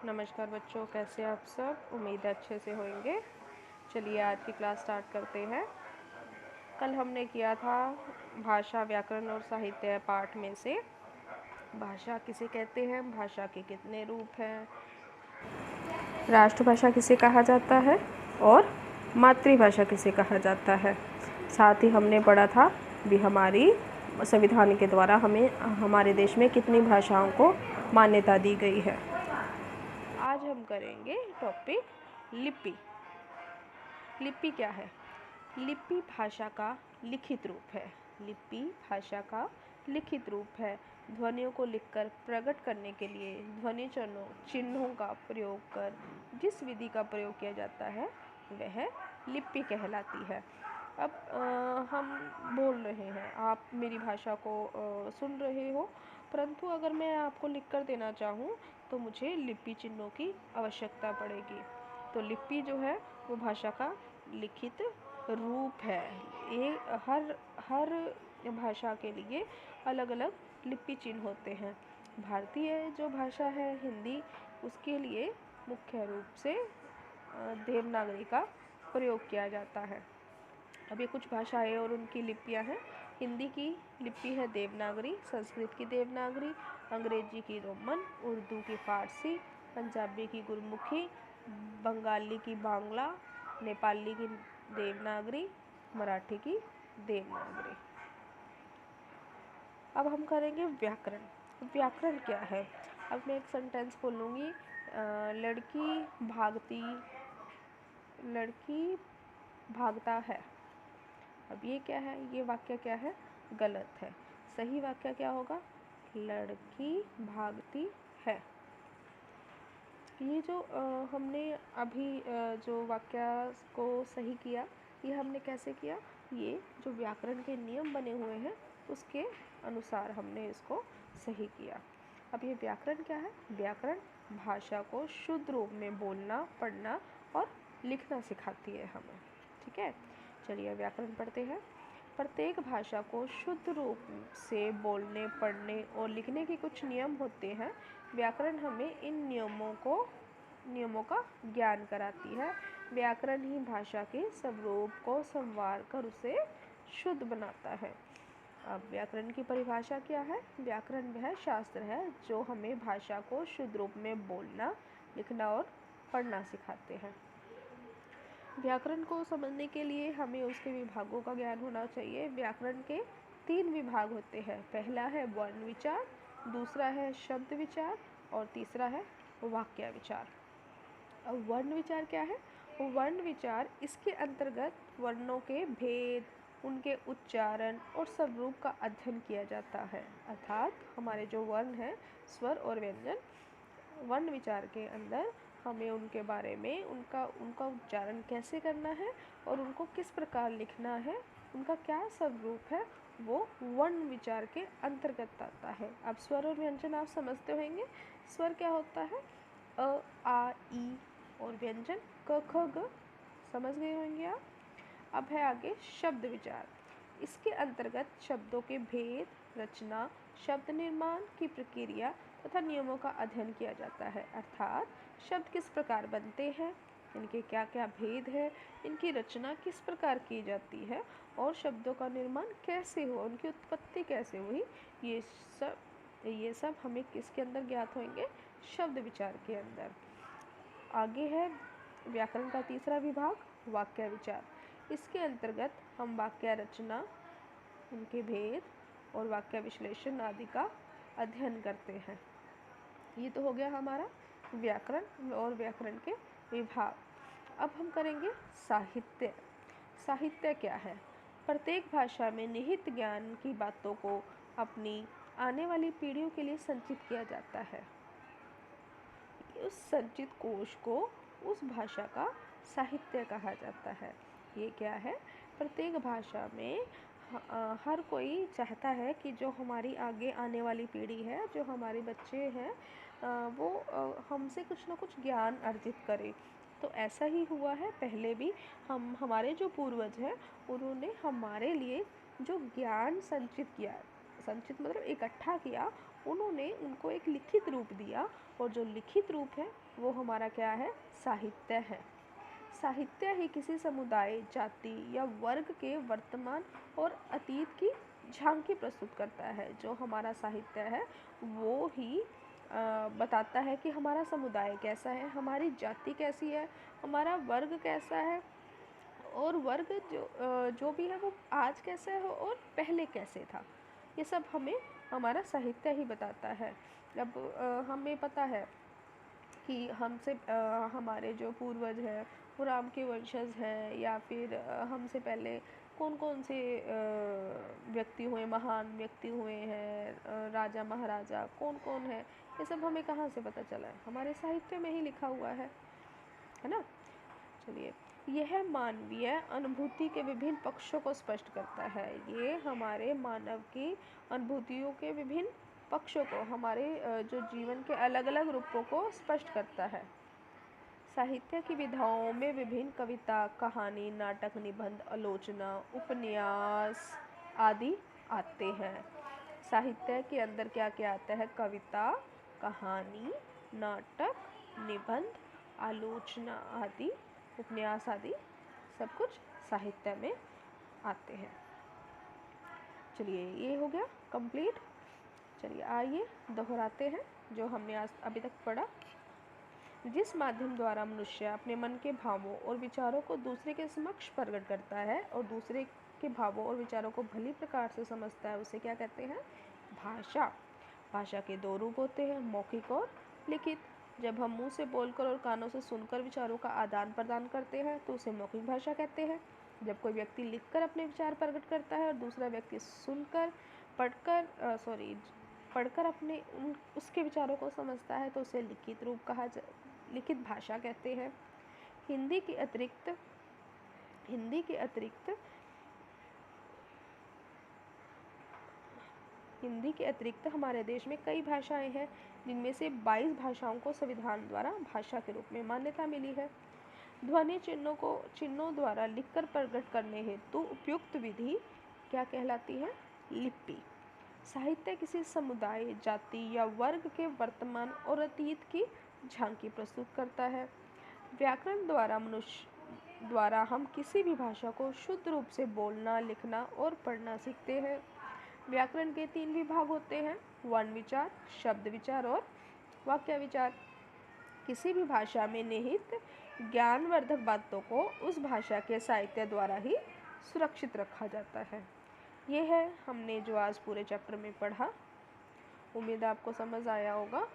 नमस्कार बच्चों, कैसे आप सब। उम्मीद है अच्छे से होंगे। चलिए आज की क्लास स्टार्ट करते हैं। कल हमने किया था भाषा, व्याकरण और साहित्य पाठ में से भाषा किसे कहते हैं, भाषा के कितने रूप हैं, राष्ट्रभाषा किसे कहा जाता है और मातृभाषा किसे कहा जाता है। साथ ही हमने पढ़ा था भी हमारी संविधान के द्वारा हमें हमारे देश में कितनी भाषाओं को मान्यता दी गई है। आज हम करेंगे टॉपिक लिपि। लिपि क्या है? लिपि भाषा का लिखित रूप है। लिपि भाषा का लिखित रूप है। ध्वनियों को लिखकर प्रकट करने के लिए ध्वनि चिन्हों का प्रयोग कर जिस विधि का प्रयोग किया जाता है वह लिपि कहलाती है। अब हम बोल रहे हैं, आप मेरी भाषा को सुन रहे हो, परंतु अगर मैं आपको लिख कर देना चाहूँ तो मुझे लिपि चिन्हों की आवश्यकता पड़ेगी। तो लिपि जो है वो भाषा का लिखित रूप है। ये हर भाषा के लिए अलग अलग लिपि चिन्ह होते हैं। भारतीय जो भाषा है हिंदी, उसके लिए मुख्य रूप से देवनागरी का प्रयोग किया जाता है। अब ये कुछ भाषाएं और उनकी लिपियां हैं। हिंदी की लिपि है देवनागरी, संस्कृत की देवनागरी, अंग्रेजी की रोमन, उर्दू की फारसी, पंजाबी की गुरमुखी, बंगाली की बांग्ला, नेपाली की देवनागरी, मराठी की देवनागरी। अब हम करेंगे व्याकरण। व्याकरण क्या है? अब मैं एक सेंटेंस बोलूँगी, लड़की भागता है। अब ये क्या है? ये वाक्य क्या है? गलत है। सही वाक्य क्या होगा? लड़की भागती है। ये जो हमने अभी जो वाक्य को सही किया, ये हमने कैसे किया? ये जो व्याकरण के नियम बने हुए हैं उसके अनुसार हमने इसको सही किया। अब ये व्याकरण क्या है? व्याकरण भाषा को शुद्ध रूप में बोलना, पढ़ना और लिखना सिखाती है हमें। ठीक है, चलिए व्याकरण पढ़ते हैं। प्रत्येक भाषा को शुद्ध रूप से बोलने, पढ़ने और लिखने के कुछ नियम होते हैं। व्याकरण हमें इन नियमों का ज्ञान कराती है। व्याकरण ही भाषा के स्वरूप को संवार कर उसे शुद्ध बनाता है। अब व्याकरण की परिभाषा क्या है? व्याकरण वह शास्त्र है जो हमें भाषा को शुद्ध रूप में बोलना, लिखना और पढ़ना सिखाते हैं। व्याकरण को समझने के लिए हमें उसके विभागों का ज्ञान होना चाहिए। व्याकरण के 3 विभाग होते हैं। पहला है वर्ण विचार, दूसरा है शब्द विचार और तीसरा है वाक्य विचार। अब वर्ण विचार क्या है? वर्ण विचार इसके अंतर्गत वर्णों के भेद, उनके उच्चारण और स्वरूप का अध्ययन किया जाता है। अर्थात हमारे जो वर्ण हैं, स्वर और व्यंजन, वर्ण विचार के अंदर हमें उनके बारे में, उनका उच्चारण कैसे करना है और उनको किस प्रकार लिखना है, उनका क्या स्वरूप है, वो वर्ण विचार के अंतर्गत आता है। अब स्वर और व्यंजन आप समझते होंगे। स्वर क्या होता है? अ, आ, ई और व्यंजन क, ख, ग। समझ गए होंगे आप। अब है आगे शब्द विचार। इसके अंतर्गत शब्दों के भेद, रचना, शब्द निर्माण की प्रक्रिया तथा नियमों का अध्ययन किया जाता है। अर्थात शब्द किस प्रकार बनते हैं, इनके क्या क्या भेद है, इनकी रचना किस प्रकार की जाती है और शब्दों का निर्माण कैसे हुआ, उनकी उत्पत्ति कैसे हुई, ये सब हमें किसके अंदर ज्ञात होंगे? शब्द विचार के अंदर। आगे है व्याकरण का तीसरा विभाग, वाक्य विचार। इसके अंतर्गत हम वाक्य रचना, उनके भेद और वाक्य विश्लेषण आदि का अध्ययन करते हैं। ये तो हो गया हमारा व्याकरण और व्याकरण के विभाग। अब हम करेंगे साहित्य। साहित्य क्या है? प्रत्येक भाषा में निहित ज्ञान की बातों को अपनी आने वाली पीढ़ियों के लिए संचित किया जाता है। उस संचित कोश को उस भाषा का साहित्य कहा जाता है। ये क्या है? प्रत्येक भाषा में हर कोई चाहता है कि जो हमारी आगे आने वाली पीढ़ी है, जो हमारे बच्चे हैं, वो हमसे कुछ ना कुछ ज्ञान अर्जित करें। तो ऐसा ही हुआ है पहले भी। हमारे जो पूर्वज हैं उन्होंने हमारे लिए जो ज्ञान संचित किया, संचित मतलब इकट्ठा किया, उन्होंने उनको एक लिखित रूप दिया, और जो लिखित रूप है वो हमारा क्या है? साहित्य है। साहित्य ही किसी समुदाय, जाति या वर्ग के वर्तमान और अतीत की झांकी प्रस्तुत करता है। जो हमारा साहित्य है वो ही बताता है कि हमारा समुदाय कैसा है, हमारी जाति कैसी है, हमारा वर्ग कैसा है, और वर्ग जो भी है वो आज कैसे है और पहले कैसे था। ये सब हमें हमारा साहित्य ही बताता है। अब हमें पता है कि हमसे हमारे जो पूर्वज हैं वो राम के वंशज हैं, या फिर हमसे पहले कौन कौन से व्यक्ति हुए, महान व्यक्ति हुए हैं, राजा महाराजा कौन कौन है, ये सब हमें कहाँ से पता चला है? हमारे साहित्य में ही लिखा हुआ है ना। चलिए, यह मानवीय अनुभूति के विभिन्न पक्षों को स्पष्ट करता है। ये हमारे मानव की अनुभूतियों के विभिन्न पक्षों को, हमारे जो जीवन के अलग अलग रूपों को स्पष्ट करता है। साहित्य की विधाओं में विभिन्न कविता, कहानी, नाटक, निबंध, आलोचना, उपन्यास आदि आते हैं। साहित्य के अंदर क्या क्या आता है? कविता, कहानी, नाटक, निबंध, आलोचना आदि, उपन्यास आदि सब कुछ साहित्य में आते हैं। चलिए, ये हो गया कंप्लीट। चलिए आइए दोहराते हैं जो हमने आज अभी तक पढ़ा। जिस माध्यम द्वारा मनुष्य अपने मन के भावों और विचारों को दूसरे के समक्ष प्रकट करता है और दूसरे के भावों और विचारों को भली प्रकार से समझता है, उसे क्या कहते हैं? भाषा। भाषा के दो रूप होते हैं, मौखिक और लिखित। जब हम मुंह से बोलकर और कानों से सुनकर विचारों का आदान प्रदान करते हैं तो उसे मौखिक भाषा कहते हैं। जब कोई व्यक्ति लिखकर अपने विचार प्रकट करता है और दूसरा व्यक्ति सुनकर पढ़कर अपने उसके विचारों को समझता है तो उसे लिखित रूप लिखित भाषा कहते हैं। हिंदी के अतिरिक्त हमारे देश में कई भाषाएं हैं, जिनमें से 22 भाषाओं को संविधान द्वारा भाषा के रूप में मान्यता मिली है। ध्वनि चिन्हों द्वारा लिखकर प्रकट करने हेतु उपयुक्त विधि क्या कहलाती है? लिपि। साहित्य किसी समुदाय, जाति या वर्ग के वर्तमान और अतीत की झांकी प्रस्तुत करता है। व्याकरण द्वारा हम किसी भी भाषा को शुद्ध रूप से बोलना, लिखना और पढ़ना सीखते हैं। व्याकरण के 3 विभाग होते हैं: वर्ण विचार, शब्द विचार और वाक्य विचार। किसी भी भाषा में निहित ज्ञानवर्धक बातों को उस भाषा के साहित्य द्वारा ही सुरक्षित रखा जाता है। ये है हमने जो आज पूरे चैप्टर में पढ़ा। उम्मीद आपको समझ आया होगा।